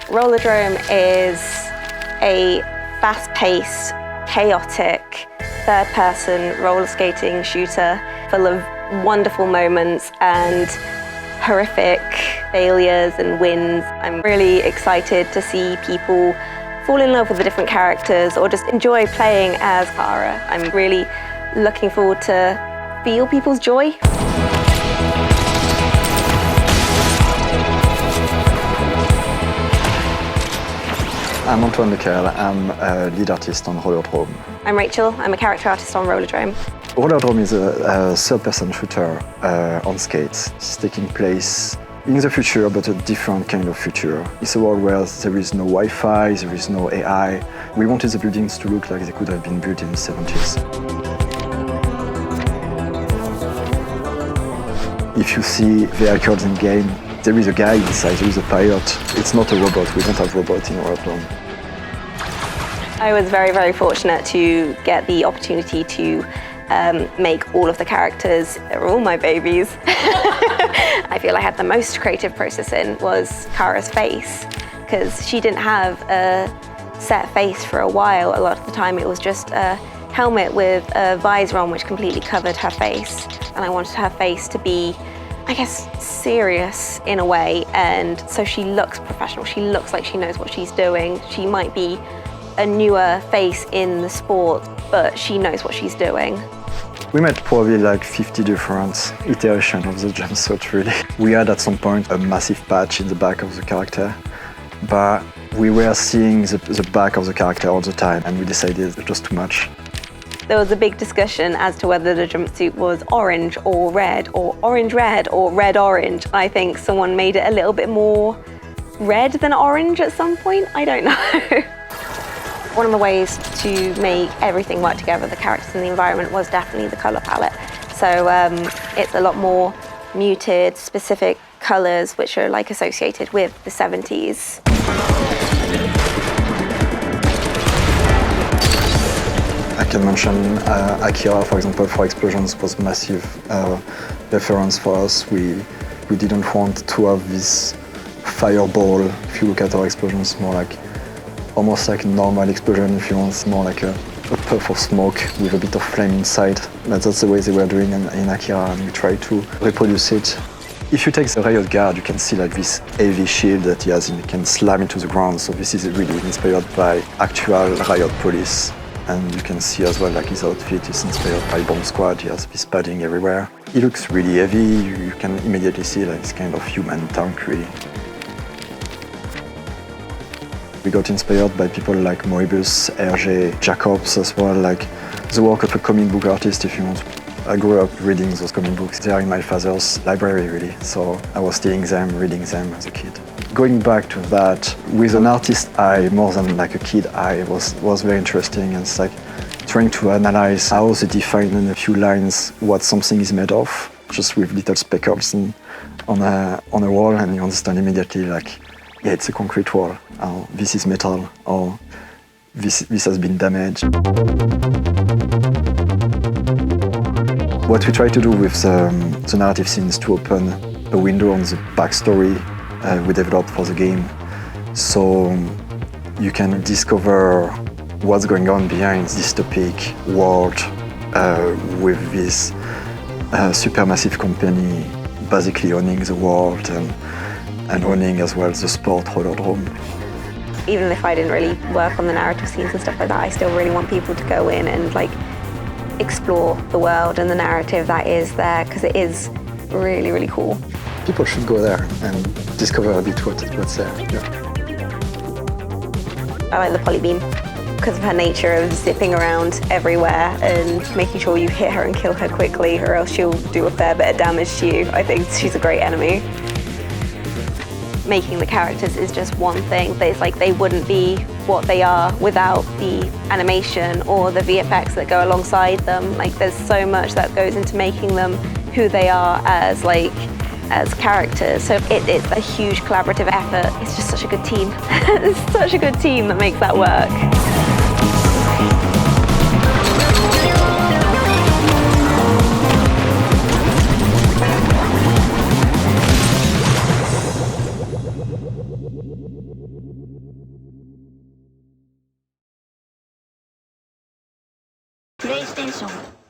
Rollerdrome is a fast-paced, chaotic, third-person roller skating shooter full of wonderful moments and horrific failures and wins. I'm really excited to see people fall in love with the different characters or just enjoy playing as Kara. I'm really looking forward to feel people's joy. I'm Antoine Lequel. I'm a lead artist on Rollerdrome. I'm Rachel. I'm a character artist on Rollerdrome. Rollerdrome is a third-person shooter on skates. It's taking place in the future, but a different kind of future. It's a world where there is no Wi-Fi, there is no AI. We wanted the buildings to look like they could have been built in the 70s. If you see vehicles in game, there is a guy inside, there is a pilot. It's not a robot, we don't have robots in Rollerdrome. I was very, very fortunate to get the opportunity to make all of the characters. They're all my babies. I feel I had the most creative process in was Kara's face, because she didn't have a set face for a while. A lot of the time it was just a helmet with a visor on which completely covered her face. And I wanted her face to be, I guess, serious in a way, and so she looks professional. She looks like she knows what she's doing. She might be a newer face in the sport, but she knows what she's doing. We made probably like 50 different iterations of the jumpsuit, really. We had at some point a massive patch in the back of the character, but we were seeing the back of the character all the time, and we decided it was too much. There was a big discussion as to whether the jumpsuit was orange or red, or orange-red, or red-orange. I think someone made it a little bit more red than orange at some point. I don't know. One of the ways to make everything work together, the characters and the environment, was definitely the colour palette. So it's a lot more muted, specific colours which are like associated with the 70s. I can mention Akira, for example, for explosions was massive reference for us. We didn't want to have this fireball. If you look at our explosions, more like almost like a normal explosion. If you want, more like a puff of smoke with a bit of flame inside. That's the way they were doing in Akira, and we tried to reproduce it. If you take the riot guard, you can see like this heavy shield that he has, and he can slam into the ground. So this is really inspired by actual riot police. And you can see as well like his outfit is inspired by Bomb Squad. He has this padding everywhere. He looks really heavy. You can immediately see like this kind of human tank, really. We got inspired by people like Moebius, Hergé, Jacobs as well, like the work of a comic book artist, if you want. I grew up reading those comic books. They are in my father's library, really. So I was stealing them, reading them as a kid. Going back to that, with an artist eye, more than like a kid eye, was very interesting. And it's like trying to analyze how they define in a few lines what something is made of, just with little speckles on a wall, and you understand immediately like, yeah, it's a concrete wall, or this is metal, or this has been damaged. What we try to do with the narrative scene is to open a window on the backstory we developed for the game, so you can discover what's going on behind this dystopic world with this supermassive company basically owning the world and owning as well the sport Rollerdrome. Even if I didn't really work on the narrative scenes and stuff like that, I still really want people to go in and like explore the world and the narrative that is there, because it is really, really cool. People should go there and discover a bit what's there. Yeah. I like the polybeam because of her nature of zipping around everywhere and making sure you hit her and kill her quickly, or else she'll do a fair bit of damage to you. I think she's a great enemy. Making the characters is just one thing, but it's like they wouldn't be what they are without the animation or the VFX that go alongside them. Like there's so much that goes into making them who they are as characters. So it's a huge collaborative effort. It's just such a good team. It's such a good team that makes that work. イステーション